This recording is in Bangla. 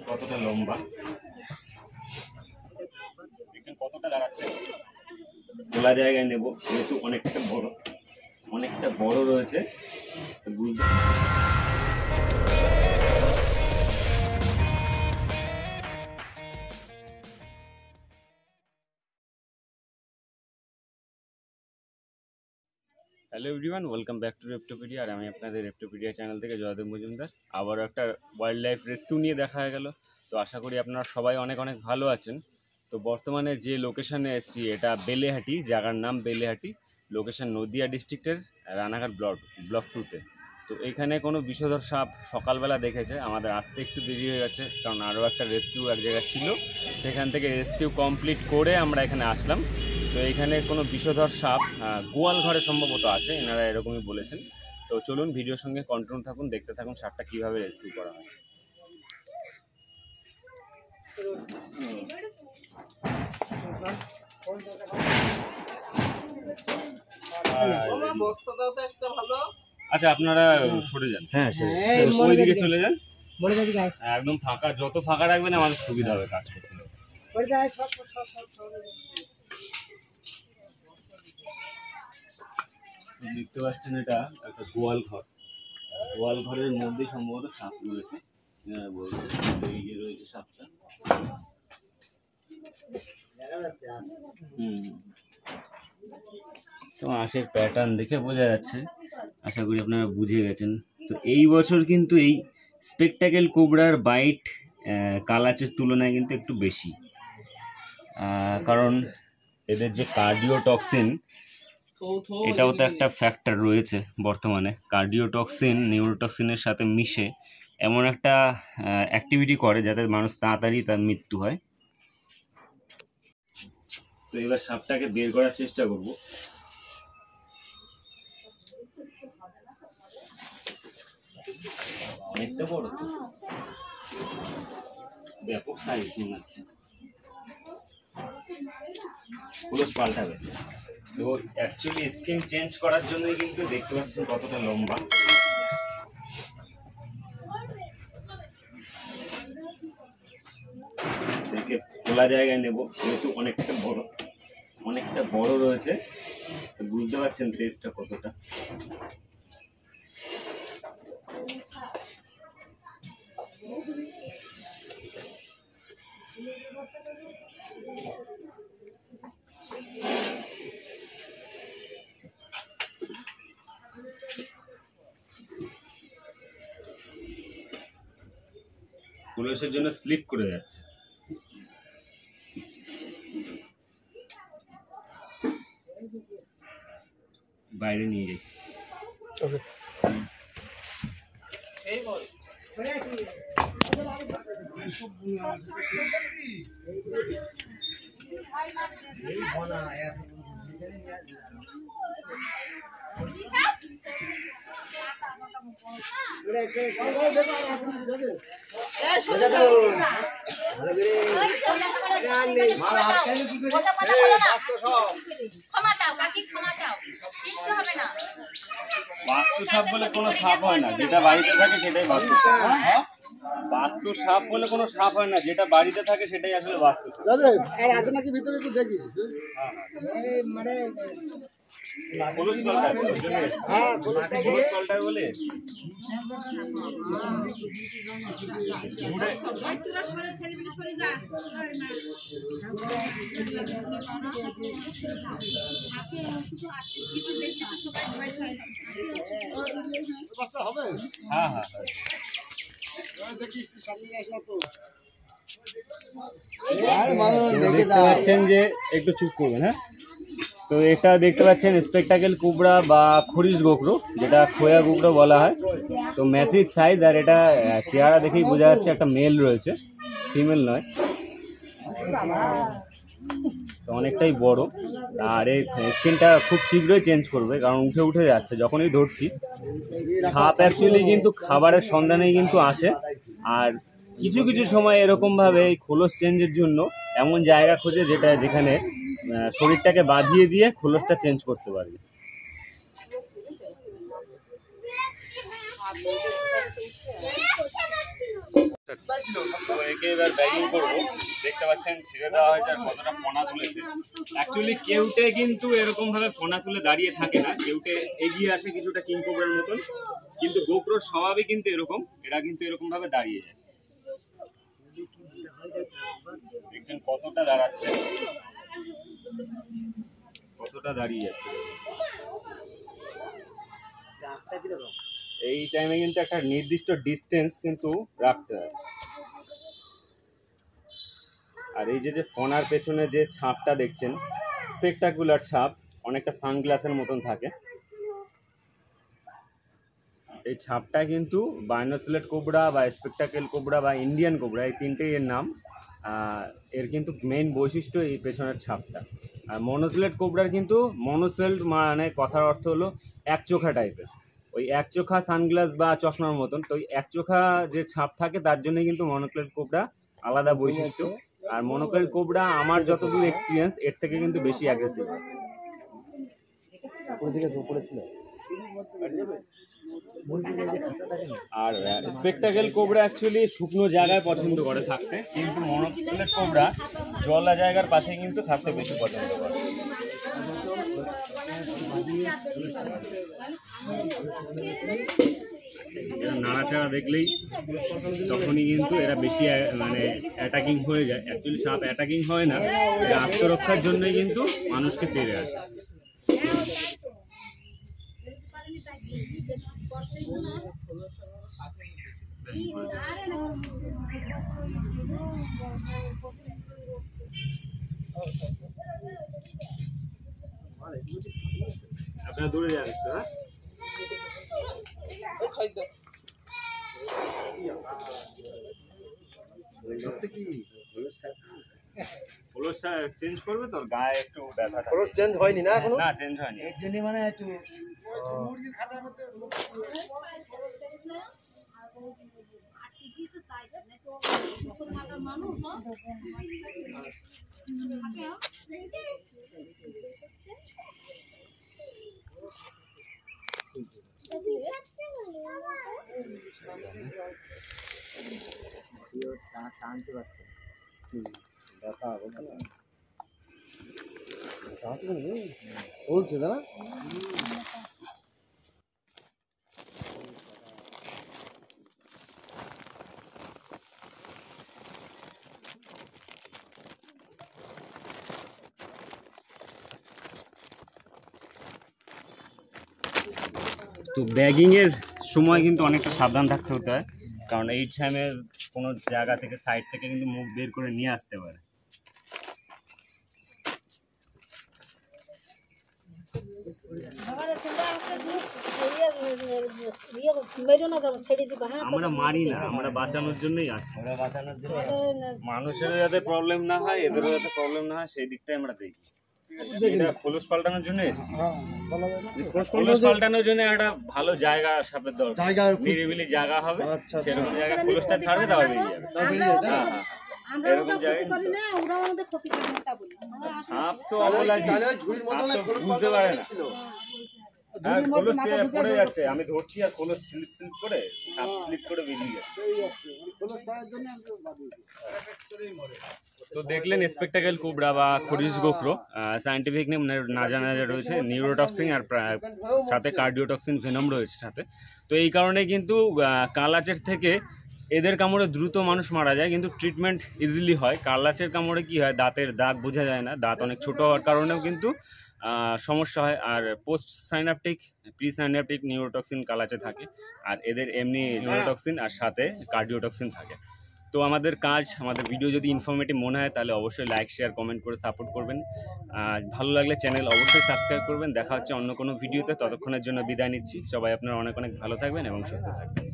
কতটা লম্বা, দেখছেন কতটা দাঁড়াচ্ছে। খোলা জায়গায় নেব যেহেতু অনেকটা বড় রয়েছে। Hello everyone, welcome back to Reptopedia. আর আমি আপনাদের রেপ্টোপিডিয়া চ্যানেল থেকে জয়দেব মজুমদার। আবারও একটা ওয়াইল্ড লাইফ রেস্কিউ নিয়ে দেখা হয়ে গেল। তো আশা করি আপনারা সবাই অনেক ভালো আছেন। তো বর্তমানে যে লোকেশনে এসেছি এটা বেলেহাটি, জায়গার নাম বেলেহাটি, লোকেশন নদিয়া ডিস্ট্রিক্টের রানাঘাট ব্লক 2-তে। তো এখানে কোনো বিষধর সাপ সকালবেলা দেখেছে, আমাদের আসতে একটু দেরি হয়ে গেছে কারণ আরও একটা রেস্কিউ এক জায়গায় ছিল, সেখান থেকে রেস্কিউ কমপ্লিট করে আমরা এখানে আসলাম। তো এখানে কোনো বিষধর সাপ গোয়াল ঘরে সম্ভবত আছে, এনারা এরকমই বলেছেন। তো চলুন ভিডিওর সঙ্গে কন্টিনিউ থাকুন, দেখতে থাকুন সাপটা কীভাবে রেস্কিউ করা হয়। আচ্ছা আপনারা সরে যান, হ্যাঁ ওইদিকে চলে যান, একদম ফাঁকা, যত ফাঁকা রাখবেন আমাদের সুবিধা হবে কাজ করতে। দেখতে পাচ্ছেন এটা একটা গোয়াল ঘরের মধ্যে সম্ভবত সাপ রয়েছে, এই যে রয়েছে সাপটা। তো আঁশের প্যাটার্ন দেখে বোঝা যাচ্ছে, আশা করি আপনারা বুঝে গেছেন। তো এই বছর কিন্তু এই স্পেকটাকেল কোবরার বাইট কালাচের তুলনায় কিন্তু একটু বেশি, কারণ এদের যে কার্ডিওটক্সিন, এটাও তো একটা ফ্যাক্টর রয়েছে বর্তমানে। কার্ডিওটক্সিন নিউরোটক্সিনের সাথে মিশে এমন একটা অ্যাক্টিভিটি করে যাতে মানুষ তাড়াতাড়ি তার মৃত্যু হয়। তো এবার সাপটাকে বের করার চেষ্টা করব। অনেকটা বড় তো, ব্যাপক সাইজ মনে হচ্ছে। পুরো পাল্টাবে। তো অ্যাকচুয়ালি স্কিন চেঞ্জ করার জন্যই কিন্তু দেখতে পাচ্ছেন কতটা লম্বা। দেখে খোলা জায়গায় নেব যেহেতু অনেকটা বড় রয়েছে। বুঝতে পারছেন টেস্টটা কতটা। পুলিশের জন্য স্লিপ করে যাচ্ছে। বাইরে নিয়ে যাই। বাস্তু সাপ বলে কোনো সাপ হয় না, যেটা বাড়িতে থাকে সেটাই বাস্তু সাপ। বাস্তু সাপ বলে কোনো সাপ হয় না, যেটা বাড়িতে থাকে সেটাই আসলে বাস্তু সাপ। আছে নাকি ভিতরে একটু দেখিস। মানে পুলিশ কলটার বলে হবে। হ্যাঁ দেখতে পাচ্ছেন যে একটু চুপ করবেন। হ্যাঁ, তো এটা দেখতে পাচ্ছেন স্পেকটাকেল কুবরা বা খরিশ গোকরো, যেটা খোয়া গোকরো বলা হয়। তো ম্যাসিভ সাইজ, আর এটা চেহারা দেখেই বোঝা যাচ্ছে একটা মেল রয়েছে, ফিমেল নয়। তো অনেকটাই বড়, আর এই স্কিনটা খুব শীঘ্রই চেঞ্জ করবে কারণ উঠে যাচ্ছে যখনই ধরছি। সাপ অ্যাকচুয়ালি কিন্তু খাবারের সন্ধানেই কিন্তু আসে, আর কিছু সময় এরকমভাবে এই খোলস চেঞ্জের জন্য এমন জায়গা খোঁজে যেখানে শরীরটাকে বাঁধিয়ে দিয়ে খোলসটা চেঞ্জ করতে পারবে। একে এবার ব্যাগিং করবো। দেখতে পাচ্ছেন ছেড়ে দেওয়া হয়েছে আর কতটা ফোনা তুলেছে। অ্যাকচুয়ালি কেউটে কিন্তু এরকম ভাবে ফোনা তুলে দাঁড়িয়ে থাকে না, কেউটে এগিয়ে আসে কিছুটা কিং কোবরার মতন, কিন্তু গোপ্রোর স্বভাবই কিন্তু এরকম, এরা কিন্তু এরকম ভাবে দাঁড়িয়ে যায়। দেখছেন কতটা দাঁড়াচ্ছে, কতটা দাঁড়িয়ে যাচ্ছে। এই টাইমে কিন্তু একটা নির্দিষ্ট ডিস্টেন্স কিন্তু রাখতে হয়। আর এই যে ফোনার পেছনে যে ছাপটা দেখছেন, স্পেকটাকুলার ছাপ, অনেকটা সানগ্লাসের মতন থাকে। এই ছাপটা কিন্তু বাইনোসিলেট কোবরা বা স্পেকটাকেল কোবরা বা ইন্ডিয়ান কোবরা, এই তিনটেই এর নাম। এর কিন্তু মেইন বৈশিষ্ট্য এই পেছনের ছাপটা। আর মনোসিলেট কোবরার কিন্তু মনোসেল্ড মানে কথার অর্থ হলো এক চোখা টাইপের, ওই এক চোখা সানগ্লাস বা চশমার মতন। তো ওই এক চোখা যে ছাপ থাকে তার জন্য কিন্তু মনোক্লেট কোবরা আলাদা বৈশিষ্ট্য। আর মনোক্লেট কোবরা আমার যতদূর এক্সপিরিয়েন্স এর থেকে কিন্তু বেশি অ্যাগ্রেসিভ হয়। আর স্পেকটাকেল কোবরা অ্যাকচুয়ালি শুকনো জায়গায় পছন্দ করে থাকতে, কিন্তু মনোক্লেট কোবরা জলা জায়গার পাশে কিন্তু থাকতে বেশি পছন্দ করে। এরা নাড়াচাড়া দেখলেই তখনই কিন্তু এরা বেশি মানে অ্যাটাকিং হয়ে যায়। অ্যাকচুয়ালি সাপ অ্যাটাকিং হয় না, এরা আত্মরক্ষার জন্যই কিন্তু মানুষকে তেড়ে আসে। আপনারা দূরে যান একটু, হ্যাঁ চেঞ্জ করবে তোর গায়ে একটু ব্যথা, চেঞ্জ হয়নি না এখনো? না চেঞ্জ হয়নি, এর জন্য মানে একটু টানতে পারছে ব্যথা বলছে না। তো ব্যাগিংয়ের সময় কিন্তু অনেকটা সাবধান থাকতে হতে হয়, কারণ এই টাইমে কোনো জায়গা থেকে সাইড থেকে কিন্তু মুখ বের করে নিয়ে আসতে পারে। আমরা মারি না, আমরা বাঁচানোর জন্যই আসি, মানুষেরও যাতে প্রবলেম না হয়, এদেরও যাতে প্রবলেম না হয় সেই দিকটাই আমরা দেখি। এটা খোলস পাল্টানোর জন্য এসেছি, খোলস পাল্টানোর জন্য একটা ভালো জায়গা সাপের দরকার, নিরিবিলি জায়গা হবে, সেরকম জায়গায় খোলসটা ছাড়বে তাহলে বেরিয়ে যাবে। হ্যাঁ হ্যাঁ, এরকম জায়গায় সাপ তো অবলাজি, সাপ তো বুঝতে পারে না। হ্যাঁ খোলস পড়ে যাচ্ছে, আমি ধরছি আর খোলস স্লিপ স্লিপ করে সাপ স্লিপ করে বেরিয়ে যাচ্ছে। তো দেখলেন স্পেকটাকেল কোবরা বা খরিশ গোপ্রো, সায়েন্টিফিক নেম না জানা রয়েছে নিউরোটক্সিন, আর সাথে কার্ডিওটক্সিন ভেনম রয়েছে সাথে। তো এই কারণে কিন্তু কালাচের থেকে এদের কামড়ে দ্রুত মানুষ মারা যায়, কিন্তু ট্রিটমেন্ট ইজিলি হয়। কালাচের কামড়ে কি হয়, দাঁতের দাগ বোঝা যায় না, দাঁত অনেক ছোট হওয়ার কারণেও কিন্তু সমস্যা হয়। আর post synaptic pre synaptic neurotoxin কালাচে থাকে, আর এদের এমনি নিউরোটক্সিন আর সাথে কার্ডিওটক্সিন থাকে। তো আমাদের কাজ, আমাদের ভিডিও যদি ইনফরমেটিভ মনে হয় তাহলে অবশ্যই লাইক শেয়ার কমেন্ট করে সাপোর্ট করবেন। ভালো লাগলে চ্যানেল অবশ্যই সাবস্ক্রাইব করবেন। দেখা হচ্ছে অন্য কোনো ভিডিওতে, ততক্ষণের জন্য বিদায় নিচ্ছি। সবাই আপনারা অনেক অনেক ভালো থাকবেন এবং সুস্থ থাকবেন।